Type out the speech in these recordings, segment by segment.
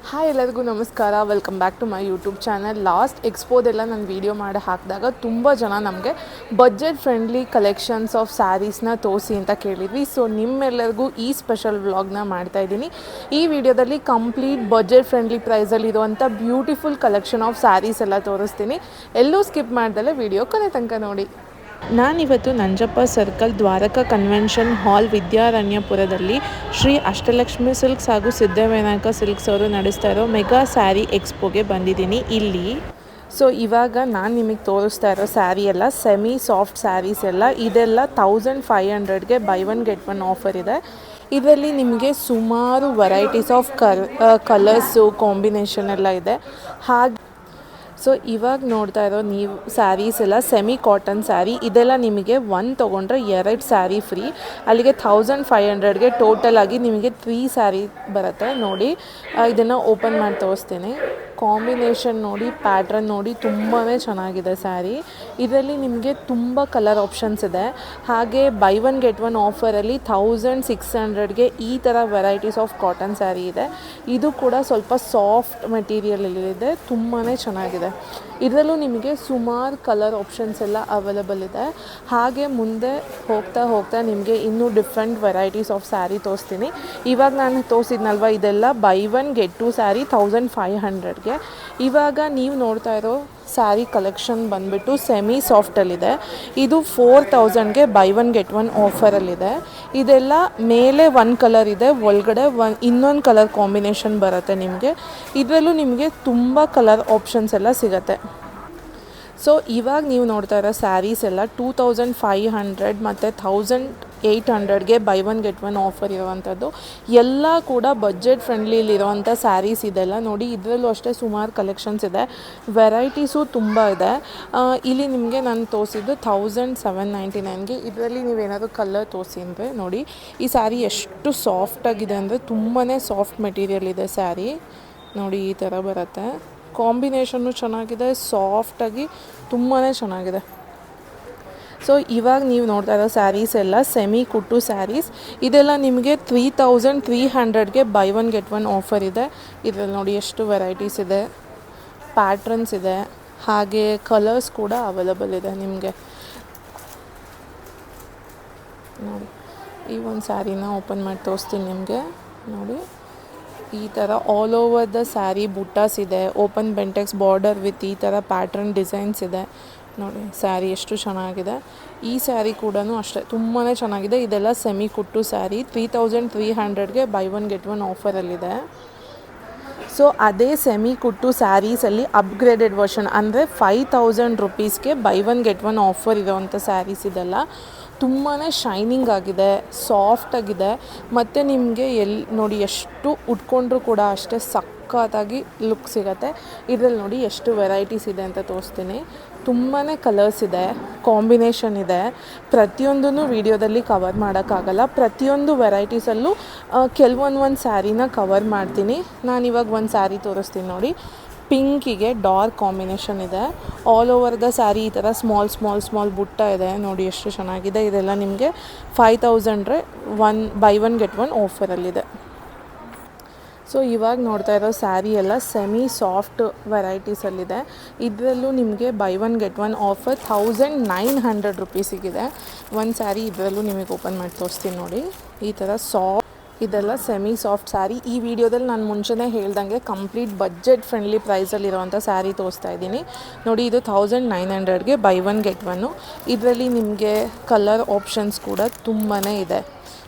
Hi ಎಲ್ಲರಿಗೂ ನಮಸ್ಕಾರ. Welcome back to my YouTube channel. Last ಎಕ್ಸ್ಪೋದೆಲ್ಲ ನಾನು ವೀಡಿಯೋ ಮಾಡಿ ಹಾಕಿದಾಗ ತುಂಬ ಜನ ನಮಗೆ ಬಜೆಟ್ ಫ್ರೆಂಡ್ಲಿ ಕಲೆಕ್ಷನ್ಸ್ ಆಫ್ ಸ್ಯಾರೀಸ್ನ ತೋರಿಸಿ ಅಂತ ಕೇಳಿದ್ವಿ. ಸೊ ನಿಮ್ಮೆಲ್ಲರಿಗೂ ಈ ಸ್ಪೆಷಲ್ ವ್ಲಾಗ್ನ ಮಾಡ್ತಾಯಿದ್ದೀನಿ. ಈ ವಿಡಿಯೋದಲ್ಲಿ ಕಂಪ್ಲೀಟ್ ಬಜೆಟ್ ಫ್ರೆಂಡ್ಲಿ ಪ್ರೈಸಲ್ಲಿರುವಂಥ ಬ್ಯೂಟಿಫುಲ್ ಕಲೆಕ್ಷನ್ ಆಫ್ ಸ್ಯಾರೀಸ್ ಎಲ್ಲ ತೋರಿಸ್ತೀನಿ. ಎಲ್ಲೂ ಸ್ಕಿಪ್ ಮಾಡ್ದಲೇ ವಿಡಿಯೋ ಕೊನೆ ತನಕ ನೋಡಿ. ನಾನಿವತ್ತು Nanjappa circle Dwaraka convention hall ವಿದ್ಯಾರಣ್ಯಪುರದಲ್ಲಿ ಶ್ರೀ ಅಷ್ಟಲಕ್ಷ್ಮಿ ಸಿಲ್ಕ್ಸ್ ಹಾಗೂ ಸಿದ್ಧವಿನಾಯಕ ಸಿಲ್ಕ್ಸ್ ಅವರು ನಡೆಸ್ತಾ ಇರೋ ಮೆಗಾ ಸ್ಯಾರಿ ಎಕ್ಸ್ಪೋಗೆ ಬಂದಿದ್ದೀನಿ ಇಲ್ಲಿ. ಸೊ ಇವಾಗ ನಾನು ನಿಮಗೆ ತೋರಿಸ್ತಾ ಇರೋ ಸ್ಯಾರಿ ಎಲ್ಲ ಸೆಮಿ ಸಾಫ್ಟ್ ಸ್ಯಾರೀಸ್ ಎಲ್ಲ, ಇದೆಲ್ಲ 1500ಗೆ buy one get one offer ಇದೆ. ಇದರಲ್ಲಿ ನಿಮಗೆ ಸುಮಾರು ವೆರೈಟೀಸ್ ಆಫ್ ಕಲರ್ಸು ಕಾಂಬಿನೇಷನ್ ಎಲ್ಲ ಇದೆ. ಹಾಗೆ ಸೊ ಇವಾಗ ನೋಡ್ತಾ ಇರೋ ನೀವು ಸ್ಯಾರೀಸ್ ಎಲ್ಲ ಸೆಮಿ ಕಾಟನ್ ಸ್ಯಾರಿ. ಇದೆಲ್ಲ ನಿಮಗೆ ಒಂದು ತೊಗೊಂಡ್ರೆ 2 ಸ್ಯಾರಿ ಫ್ರೀ. ಅಲ್ಲಿಗೆ 1500ಗೆ ಟೋಟಲ್ ಆಗಿ ನಿಮಗೆ 3 ಸ್ಯಾರಿ ಬರುತ್ತೆ. ನೋಡಿ ಇದನ್ನು ಓಪನ್ ಮಾಡಿ ತೋರಿಸ್ತೀನಿ. ಕಾಂಬಿನೇಷನ್ ನೋಡಿ, ಪ್ಯಾಟ್ರನ್ ನೋಡಿ, ತುಂಬಾ ಚೆನ್ನಾಗಿದೆ ಸ್ಯಾರಿ. ಇದರಲ್ಲಿ ನಿಮಗೆ ತುಂಬ ಕಲರ್ ಆಪ್ಷನ್ಸ್ ಇದೆ. ಹಾಗೆ ಬೈ ಒನ್ ಗೆಟ್ ಒನ್ ಆಫರಲ್ಲಿ 1600ಗೆ ಈ ಥರ ವೆರೈಟೀಸ್ ಆಫ್ ಕಾಟನ್ ಸ್ಯಾರಿ ಇದೆ. ಇದು ಕೂಡ ಸ್ವಲ್ಪ ಸಾಫ್ಟ್ ಮೆಟೀರಿಯಲಲ್ಲಿದೆ, ತುಂಬಾ ಚೆನ್ನಾಗಿದೆ. ಇದರಲ್ಲೂ ನಿಮಗೆ ಸುಮಾರು ಕಲರ್ ಆಪ್ಷನ್ಸ್ ಎಲ್ಲ ಅವೈಲೇಬಲ್ ಇದೆ. ಹಾಗೆ ಮುಂದೆ ಹೋಗ್ತಾ ಹೋಗ್ತಾ ನಿಮಗೆ ಇನ್ನೂ ಡಿಫ್ರೆಂಟ್ ವೆರೈಟೀಸ್ ಆಫ್ ಸ್ಯಾರಿ ತೋರಿಸ್ತೀನಿ. ಇವಾಗ ನಾನು ತೋರಿಸಿದ್ನಲ್ವ, ಇದೆಲ್ಲ buy one get two sari 1500ಗೆ. ಇವಾಗ ನೀವು ನೋಡ್ತಾ ಇರೋ ಸ್ಯಾರಿ ಕಲೆಕ್ಷನ್ ಬಂದುಬಿಟ್ಟು ಸೆಮಿ ಸಾಫ್ಟಲ್ಲಿದೆ. ಇದು 4000ಗೆ ಬೈ ಒನ್ ಗೆಟ್ ಒನ್ ಆಫರಲ್ಲಿದೆ. ಇದೆಲ್ಲ ಮೇಲೆ ಒಂದು ಕಲರ್ ಇದೆ, ಒಳಗಡೆ ಇನ್ನೊಂದು ಕಲರ್ ಕಾಂಬಿನೇಷನ್ ಬರುತ್ತೆ ನಿಮಗೆ. ಇದರಲ್ಲೂ ನಿಮಗೆ ತುಂಬ ಕಲರ್ ಆಪ್ಷನ್ಸ್ ಎಲ್ಲ ಸಿಗುತ್ತೆ. ಸೊ ಇವಾಗ ನೀವು ನೋಡ್ತಾ ಇರೋ ಸ್ಯಾರೀಸ್ ಎಲ್ಲ 2500 ಮತ್ತು 1800ಗೆ buy one get one offer ಇರುವಂಥದ್ದು. ಎಲ್ಲ ಕೂಡ ಬಜೆಟ್ ಫ್ರೆಂಡ್ಲಿಲಿರುವಂಥ ಸ್ಯಾರೀಸ್ ಇದೆಲ್ಲ. ನೋಡಿ ಇದರಲ್ಲೂ ಅಷ್ಟೇ ಸುಮಾರು ಕಲೆಕ್ಷನ್ಸ್ ಇದೆ, ವೆರೈಟೀಸು ತುಂಬ ಇದೆ. ಇಲ್ಲಿ ನಿಮಗೆ ನಾನು ತೋರಿಸಿದ್ದು 1799ಗೆ. ಇದರಲ್ಲಿ ನೀವೇನಾದರೂ ಕಲರ್ ತೋರಿಸಿ ಅಂದರೆ ನೋಡಿ, ಈ ಸ್ಯಾರಿ ಎಷ್ಟು ಸಾಫ್ಟಾಗಿದೆ ಅಂದರೆ ತುಂಬಾ ಸಾಫ್ಟ್ ಮೆಟೀರಿಯಲ್ ಇದೆ ಸ್ಯಾರಿ. ನೋಡಿ ಈ ಥರ ಬರುತ್ತೆ. ಕಾಂಬಿನೇಷನ್ನು ಚೆನ್ನಾಗಿದೆ, ಸಾಫ್ಟಾಗಿ ತುಂಬಾ ಚೆನ್ನಾಗಿದೆ. ಸೊ ಇವಾಗ ನೀವು ನೋಡ್ತಾ ಇರೋ ಸ್ಯಾರೀಸ್ ಎಲ್ಲ ಸೆಮಿ ಕುಟ್ಟು ಸ್ಯಾರೀಸ್. ಇದೆಲ್ಲ ನಿಮಗೆ 3300ಗೆ buy one get one offer ಇದೆ. ಇದರಲ್ಲಿ ನೋಡಿ ಎಷ್ಟು ವೆರೈಟೀಸ್ ಇದೆ, ಪ್ಯಾಟ್ರನ್ಸ್ ಇದೆ, ಹಾಗೆ ಕಲರ್ಸ್ ಕೂಡ ಅವೈಲೇಬಲ್ ಇದೆ ನಿಮಗೆ. ನೋಡಿ ಈ ಒಂದು ಸ್ಯಾರಿನ ಓಪನ್ ಮಾಡಿ ತೋರಿಸ್ತೀನಿ ನಿಮಗೆ. ನೋಡಿ ಈ ಥರ ಆಲ್ ಓವರ್ ದ ಸ್ಯಾರಿ ಬುಟ್ಟಾಸ್ ಇದೆ, ಓಪನ್ ಬೆಂಟೆಕ್ಸ್ ಬಾರ್ಡರ್ ವಿತ್ ಈ ಥರ ಪ್ಯಾಟ್ರನ್ ಡಿಸೈನ್ಸ್ ಇದೆ. ನೋಡಿ ಸ್ಯಾರಿ ಎಷ್ಟು ಚೆನ್ನಾಗಿದೆ. ಈ ಸ್ಯಾರಿ ಕೂಡ ಅಷ್ಟೇ ತುಂಬಾ ಚೆನ್ನಾಗಿದೆ. ಇದೆಲ್ಲ ಸೆಮಿ ಕುಟ್ಟು ಸ್ಯಾರಿ 3300ಗೆ ಬೈ ಒನ್ ಗೆಟ್ ಒನ್ ಆಫರಲ್ಲಿದೆ. ಸೊ ಅದೇ ಸೆಮಿ ಕುಟ್ಟು ಸ್ಯಾರೀಸಲ್ಲಿ ಅಪ್ಗ್ರೇಡೆಡ್ ವರ್ಷನ್ ಅಂದರೆ 5000 ರುಪೀಸ್ಗೆ buy one get one offer ಇರೋವಂಥ ಸ್ಯಾರೀಸ್ ಇದೆಲ್ಲ. ತುಂಬಾ ಶೈನಿಂಗ್ ಆಗಿದೆ, ಸಾಫ್ಟಾಗಿದೆ, ಮತ್ತು ನಿಮಗೆ ನೋಡಿ ಎಷ್ಟು ಉಟ್ಕೊಂಡ್ರೂ ಕೂಡ ಅಷ್ಟೇ ಸಖತ್ತಾಗಿ ಲುಕ್ ಸಿಗುತ್ತೆ. ಇದರಲ್ಲಿ ನೋಡಿ ಎಷ್ಟು ವೆರೈಟೀಸ್ ಇದೆ ಅಂತ ತೋರಿಸ್ತೀನಿ. ತುಂಬಾ ಕಲರ್ಸ್ ಇದೆ, ಕಾಂಬಿನೇಷನ್ ಇದೆ. ಪ್ರತಿಯೊಂದೂ ವಿಡಿಯೋದಲ್ಲಿ ಕವರ್ ಮಾಡೋಕ್ಕಾಗಲ್ಲ. ಪ್ರತಿಯೊಂದು ವೆರೈಟೀಸಲ್ಲೂ ಕೆಲವೊಂದು ಸ್ಯಾರಿನ ಕವರ್ ಮಾಡ್ತೀನಿ. ನಾನಿವಾಗ ಒಂದು ಸ್ಯಾರಿ ತೋರಿಸ್ತೀನಿ ನೋಡಿ. ಪಿಂಕಿಗೆ ಡಾರ್ಕ್ ಕಾಂಬಿನೇಷನ್ ಇದೆ. ಆಲ್ ಓವರ್ ದ ಸ್ಯಾರಿ ಈ ಥರ ಸ್ಮಾಲ್ ಬುಟ್ಟ ಇದೆ. ನೋಡಿ ಎಷ್ಟು ಚೆನ್ನಾಗಿದೆ. ಇದೆಲ್ಲ ನಿಮಗೆ 5000 ಬೈ ಒನ್ ಗೆಟ್ ಒನ್ ಆಫರಲ್ಲಿದೆ. ಸೊ ಇವಾಗ ನೋಡ್ತಾ ಇರೋ ಸ್ಯಾರಿ ಎಲ್ಲ ಸೆಮಿ ಸಾಫ್ಟ್ ವೆರೈಟೀಸಲ್ಲಿದೆ. ಇದರಲ್ಲೂ ನಿಮಗೆ buy one get one offer 1900 ರುಪೀಸಿಗಿದೆ ಒಂದು ಸ್ಯಾರಿ. ಇದರಲ್ಲೂ ನಿಮಗೆ ಓಪನ್ ಮಾಡಿ ತೋರಿಸ್ತೀನಿ ನೋಡಿ. ಈ ಥರ ಇದೆಲ್ಲ ಸೆಮಿ ಸಾಫ್ಟ್ ಸ್ಯಾರಿ. ಈ ವಿಡಿಯೋದಲ್ಲಿ ನಾನು ಮುಂಚೆನೇ ಹೇಳ್ದಂಗೆ ಕಂಪ್ಲೀಟ್ ಬಜೆಟ್ ಫ್ರೆಂಡ್ಲಿ ಪ್ರೈಸಲ್ಲಿರುವಂಥ ಸ್ಯಾರಿ ತೋರಿಸ್ತಾ ಇದ್ದೀನಿ. ನೋಡಿ ಇದು 1900ಗೆ ಬೈ ಒನ್ ಗೆಟ್ ಒನ್ನು. ಇದರಲ್ಲಿ ನಿಮಗೆ ಕಲರ್ ಆಪ್ಷನ್ಸ್ ಕೂಡ ತುಂಬಾ ಇದೆ.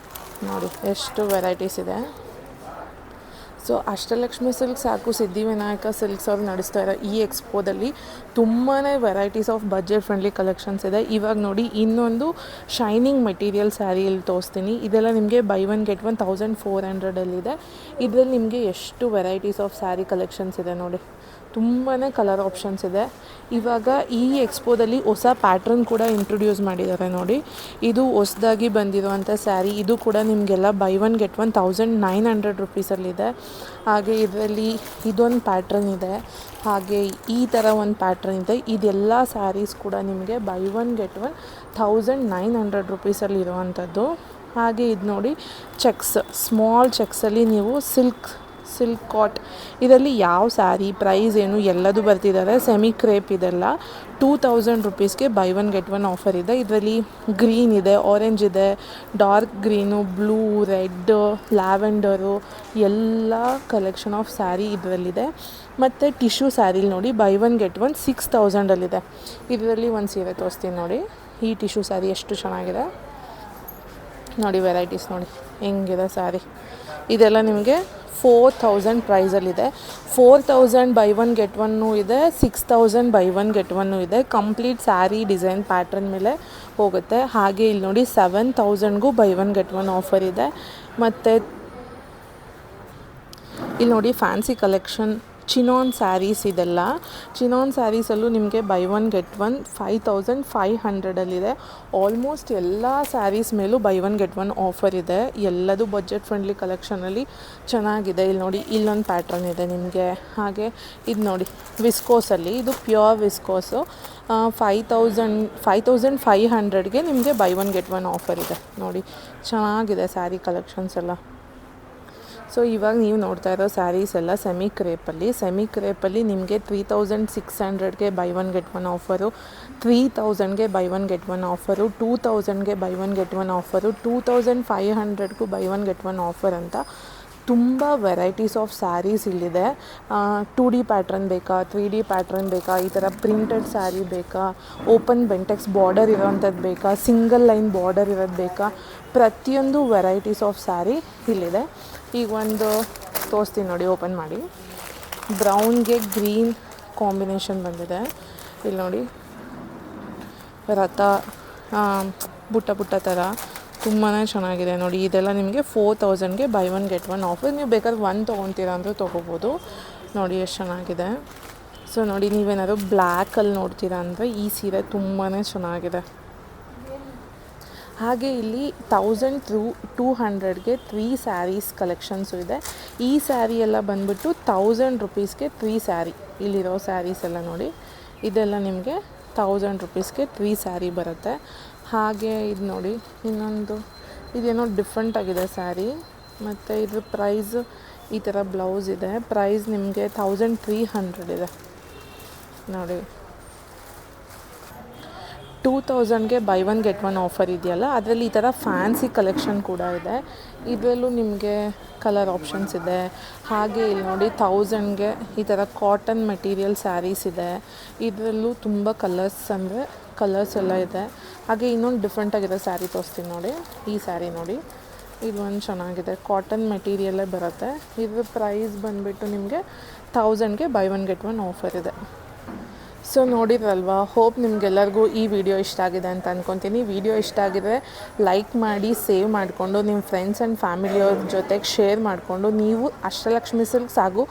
ನೋಡಿ ಎಷ್ಟು ವೆರೈಟೀಸ್ ಇದೆ. ಸೊ ಅಷ್ಟಲಕ್ಷ್ಮಿ ಸಿಲ್ಕ್ಸ್ ಹಾಗೂ ಸಿದ್ಧಿವಿನಾಯಕ ಸಿಲ್ಕ್ಸ್ ಅವ್ರು ನಡೆಸ್ತಾ ಇರೋ ಈ ಎಕ್ಸ್ಪೋದಲ್ಲಿ ತುಂಬಾ varieties of budget friendly collections ಇದೆ. ಇವಾಗ ನೋಡಿ ಇನ್ನೊಂದು ಶೈನಿಂಗ್ ಮೆಟೀರಿಯಲ್ ಸ್ಯಾರಿಯಲ್ಲಿ ತೋರಿಸ್ತೀನಿ. ಇದೆಲ್ಲ ನಿಮಗೆ ಬೈ ಒನ್ ಗೆಟ್ ಒನ್ 1400ಅಲ್ಲಿದೆ. ಇದರಲ್ಲಿ ನಿಮಗೆ ಎಷ್ಟು ವೆರೈಟೀಸ್ ಆಫ್ ಸ್ಯಾರಿ ಕಲೆಕ್ಷನ್ಸ್ ಇದೆ ನೋಡಿ. ತುಂಬಾ ಕಲರ್ ಆಪ್ಷನ್ಸ್ ಇದೆ. ಇವಾಗ ಈ ಎಕ್ಸ್ಪೋದಲ್ಲಿ ಹೊಸ ಪ್ಯಾಟ್ರನ್ ಕೂಡ ಇಂಟ್ರೊಡ್ಯೂಸ್ ಮಾಡಿದ್ದಾರೆ ನೋಡಿ. ಇದು ಹೊಸದಾಗಿ ಬಂದಿರುವಂಥ ಸ್ಯಾರಿ. ಇದು ಕೂಡ ನಿಮಗೆಲ್ಲ ಬೈ ಒನ್ ಗೆಟ್ ಒನ್ 1900 ರುಪೀಸಲ್ಲಿದೆ. ಹಾಗೆ ಇದರಲ್ಲಿ ಇದೊಂದು ಪ್ಯಾಟ್ರನ್ ಇದೆ, ಹಾಗೆ ಈ ಥರ ಒಂದು ಪ್ಯಾಟ್ರನ್ ಇದೆ. ಇದೆಲ್ಲ ಸ್ಯಾರೀಸ್ ಕೂಡ ನಿಮಗೆ ಬೈ ಒನ್ ಗೆಟ್ ಒನ್ 1900 ರುಪೀಸಲ್ಲಿರುವಂಥದ್ದು. ಹಾಗೆ ಇದು ನೋಡಿ ಚೆಕ್ಸ್, ಸ್ಮಾಲ್ ಚೆಕ್ಸಲ್ಲಿ ನೀವು ಸಿಲ್ಕ್ ಕಾಟ್. ಇದರಲ್ಲಿ ಯಾವ ಸ್ಯಾರಿ ಪ್ರೈಸ್ ಏನು ಎಲ್ಲದೂ ಬರ್ತಿದ್ದಾರೆ. ಸೆಮಿ ಕ್ರೇಪ್ ಇದೆಲ್ಲ 2000 ರುಪೀಸ್ಗೆ buy one get one offer ಇದೆ. ಇದರಲ್ಲಿ ಗ್ರೀನ್ ಇದೆ, ಆರೆಂಜ್ ಇದೆ, dark green, blue, red, lavender ಎಲ್ಲ ಕಲೆಕ್ಷನ್ ಆಫ್ ಸ್ಯಾರಿ ಇದರಲ್ಲಿದೆ. ಮತ್ತು ಟಿಶ್ಯೂ ಸ್ಯಾರಿಲಿ ನೋಡಿ ಬೈ ಒನ್ ಗೆಟ್ ಒನ್ 6000ಅಲ್ಲಿದೆ. ಇದರಲ್ಲಿ ಒಂದು ಸೀರೆ ತೋರಿಸ್ತೀನಿ ನೋಡಿ. ಈ ಟಿಶ್ಯೂ ಸ್ಯಾರಿ ಎಷ್ಟು ಚೆನ್ನಾಗಿದೆ ನೋಡಿ. ವೆರೈಟೀಸ್ ನೋಡಿ ಹೆಂಗಿದೆ ಸ್ಯಾರಿ. ಇದೆಲ್ಲ ನಿಮಗೆ 4000 ಪ್ರೈಸಲ್ಲಿದೆ. 4000 ಬೈ ಒನ್ ಗೆಟ್ ಒನ್ನು ಇದೆ, 6000 ಬೈ ಒನ್ ಗೆಟ್ ಒನ್ನು ಇದೆ. ಕಂಪ್ಲೀಟ್ ಸ್ಯಾರಿ ಡಿಸೈನ್ ಪ್ಯಾಟ್ರನ್ ಮೇಲೆ ಹೋಗುತ್ತೆ. ಹಾಗೆ ಇಲ್ಲಿ ನೋಡಿ 7000ಗೂ buy one get one offer ಇದೆ. ಮತ್ತು ಇಲ್ಲಿ ನೋಡಿ ಫ್ಯಾನ್ಸಿ ಕಲೆಕ್ಷನ್ ಚಿನಾನ್ ಸ್ಯಾರೀಸ್ ಇದೆಲ್ಲ. ಚಿನಾನ್ ಸ್ಯಾರೀಸಲ್ಲೂ ನಿಮಗೆ ಬೈ ಒನ್ ಗೆಟ್ ಒನ್ 5500ಅಲ್ಲಿದೆ. ಆಲ್ಮೋಸ್ಟ್ ಎಲ್ಲ ಸ್ಯಾರೀಸ್ ಮೇಲೂ buy one get one offer ಇದೆ. ಎಲ್ಲದು ಬಜೆಟ್ ಫ್ರೆಂಡ್ಲಿ ಕಲೆಕ್ಷನಲ್ಲಿ ಚೆನ್ನಾಗಿದೆ. ಇಲ್ಲಿ ನೋಡಿ ಇಲ್ಲೊಂದು ಪ್ಯಾಟ್ರನ್ ಇದೆ ನಿಮಗೆ. ಹಾಗೆ ಇದು ನೋಡಿ ವಿಸ್ಕೋಸಲ್ಲಿ, ಇದು ಪ್ಯೂರ್ ವಿಸ್ಕೋಸು 5500ಗೆ ನಿಮಗೆ buy one get one offer ಇದೆ ನೋಡಿ. ಚೆನ್ನಾಗಿದೆ ಸ್ಯಾರಿ ಕಲೆಕ್ಷನ್ಸ್ ಎಲ್ಲ. ಸೊ ಇವಾಗ ನೀವು ನೋಡ್ತಾ ಇರೋ ಸ್ಯಾರೀಸ್ ಎಲ್ಲ ಸೆಮಿ ಕ್ರೇಪಲ್ಲಿ ನಿಮಗೆ 3600ಗೆ buy one get one offer, 3000ಗೆ buy one get one offer, 2000ಗೆ buy one get one offer, 2500ಗೂ buy one get one offer ಅಂತ ತುಂಬ ವೆರೈಟೀಸ್ ಆಫ್ ಸ್ಯಾರೀಸ್ ಇಲ್ಲಿದೆ. 2D ಪ್ಯಾಟ್ರನ್ ಬೇಕಾ, 3D ಪ್ಯಾಟ್ರನ್ ಬೇಕಾ, ಈ ಥರ ಪ್ರಿಂಟೆಡ್ ಸ್ಯಾರಿ ಬೇಕಾ, ಓಪನ್ ಬೆಂಟೆಕ್ಸ್ ಬಾರ್ಡರ್ ಇರೋವಂಥದ್ದು ಬೇಕಾ, ಸಿಂಗಲ್ ಲೈನ್ ಬಾರ್ಡರ್ ಇರೋದು ಬೇಕಾ, ಪ್ರತಿಯೊಂದು ವೆರೈಟೀಸ್ ಆಫ್ ಸ್ಯಾರಿ ಇಲ್ಲಿದೆ. ಈಗ ಒಂದು ತೋರಿಸ್ತೀನಿ ನೋಡಿ, ಓಪನ್ ಮಾಡಿ. ಬ್ರೌನ್ಗೆ ಗ್ರೀನ್ ಕಾಂಬಿನೇಷನ್ ಬಂದಿದೆ. ಇಲ್ಲಿ ನೋಡಿ ರಥ ಬುಟ್ಟ ಥರ ತುಂಬಾ ಚೆನ್ನಾಗಿದೆ ನೋಡಿ. ಇದೆಲ್ಲ ನಿಮಗೆ 4000ಗೆ buy one get one offer. ನೀವು ಬೇಕಾದ್ರೆ ಒಂದು ತೊಗೊತೀರಾ ಅಂದರೂ ತೊಗೋಬೋದು ನೋಡಿ. ಎಷ್ಟು ಚೆನ್ನಾಗಿದೆ. ಸೊ ನೋಡಿ, ನೀವೇನಾದ್ರು ಬ್ಲ್ಯಾಕಲ್ಲಿ ನೋಡ್ತೀರಾ ಅಂದರೆ ಈ ಸೀರೆ ತುಂಬಾ ಚೆನ್ನಾಗಿದೆ. ಹಾಗೆ ಇಲ್ಲಿ 1200ಗೆ 3 ಸ್ಯಾರೀಸ್ ಕಲೆಕ್ಷನ್ಸು ಇದೆ. ಈ ಸ್ಯಾರಿ ಎಲ್ಲ ಬಂದುಬಿಟ್ಟು 1000 ರುಪೀಸ್ಗೆ 3 ಸ್ಯಾರಿ. ಇಲ್ಲಿರೋ ಸ್ಯಾರೀಸ್ ಎಲ್ಲ ನೋಡಿ, ಇದೆಲ್ಲ ನಿಮಗೆ 1000 ರುಪೀಸ್ಗೆ 3 ಸ್ಯಾರಿ ಬರುತ್ತೆ. ಹಾಗೆ ಇದು ನೋಡಿ ಇನ್ನೊಂದು, ಇದೇನೋ ಡಿಫ್ರೆಂಟಾಗಿದೆ ಸ್ಯಾರಿ. ಮತ್ತು ಇದ್ರ ಪ್ರೈಸ್ ಈ ಥರ ಬ್ಲೌಸ್ ಇದೆ. ಪ್ರೈಸ್ ನಿಮಗೆ 1300 ಇದೆ ನೋಡಿ. 2000ಗೆ buy one get one offer ಇದೆಯಲ್ಲ, ಅದರಲ್ಲಿ ಈ ಥರ ಫ್ಯಾನ್ಸಿ ಕಲೆಕ್ಷನ್ ಕೂಡ ಇದೆ. ಇದರಲ್ಲೂ ನಿಮಗೆ ಕಲರ್ ಆಪ್ಷನ್ಸ್ ಇದೆ. ಹಾಗೆ ಇಲ್ಲಿ ನೋಡಿ 1000ಗೆ ಈ ಥರ ಕಾಟನ್ ಮೆಟೀರಿಯಲ್ ಸ್ಯಾರೀಸ್ ಇದೆ. ಇದರಲ್ಲೂ ತುಂಬ ಕಲರ್ಸ್ ಎಲ್ಲ ಇದೆ. ಹಾಗೆ ಇನ್ನೊಂದು ಡಿಫ್ರೆಂಟಾಗಿರೋ ಸ್ಯಾರಿ ತೋರಿಸ್ತೀನಿ ನೋಡಿ. ಈ ಸ್ಯಾರಿ ನೋಡಿ, ಇದು ಒಂದು ಚೆನ್ನಾಗಿದೆ, ಕಾಟನ್ ಮೆಟೀರಿಯಲ್ಲೇ ಬರುತ್ತೆ. ಇದ್ರ ಪ್ರೈಸ್ ಬಂದುಬಿಟ್ಟು ನಿಮಗೆ 1000ಗೆ buy one get one offer ಇದೆ. ಸೊ ನೋಡಿದ್ರಲ್ವಾ, ಹೋಪ್ ನಿಮಗೆಲ್ಲರಿಗೂ ಈ ವಿಡಿಯೋ ಇಷ್ಟ ಆಗಿದೆ ಅಂತ ಅಂದ್ಕೊತೀನಿ. ವಿಡಿಯೋ ಇಷ್ಟ ಆಗಿದ್ರೆ ಲೈಕ್ ಮಾಡಿ, ಸೇವ್ ಮಾಡಿಕೊಂಡು ನಿಮ್ಮ ಫ್ರೆಂಡ್ಸ್ ಆ್ಯಂಡ್ ಫ್ಯಾಮಿಲಿಯವ್ರ ಜೊತೆಗೆ ಶೇರ್ ಮಾಡಿಕೊಂಡು, ನೀವು ಅಷ್ಟಲಕ್ಷ್ಮಿ ಸಿಲ್ಕ್ಸ್ ಹಾಗೂ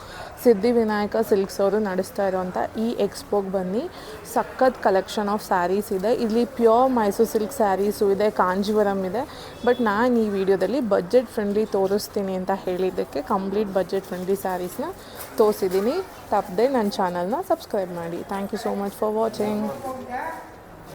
ಸಿದ್ಧಿವಿನಾಯಕ ಸಿಲ್ಕ್ಸ್ ಅವರು ನಡೆಸ್ತಾ ಇರೋವಂಥ ಈ ಎಕ್ಸ್ಪೋಗೆ ಬನ್ನಿ. ಸಖತ್ ಕಲೆಕ್ಷನ್ ಆಫ್ ಸ್ಯಾರೀಸ್ ಇದೆ. ಇಲ್ಲಿ ಪ್ಯೂರ್ ಮೈಸೂರು ಸಿಲ್ಕ್ ಸ್ಯಾರೀಸು ಇದೆ, ಕಾಂಜೀವರಂ ಇದೆ. ಬಟ್ ನಾನು ಈ ವಿಡಿಯೋದಲ್ಲಿ ಬಜೆಟ್ ಫ್ರೆಂಡ್ಲಿ ತೋರಿಸ್ತೀನಿ ಅಂತ ಹೇಳಿದ್ದಕ್ಕೆ ಕಂಪ್ಲೀಟ್ ಬಜೆಟ್ ಫ್ರೆಂಡ್ಲಿ ಸ್ಯಾರೀಸ್ನ ತೋರಿಸಿದ್ದೀನಿ. ತಪ್ಪದೆ ನನ್ನ ಚಾನಲ್ನ ಸಬ್ಸ್ಕ್ರೈಬ್ ಮಾಡಿ. Thank you so much for watching.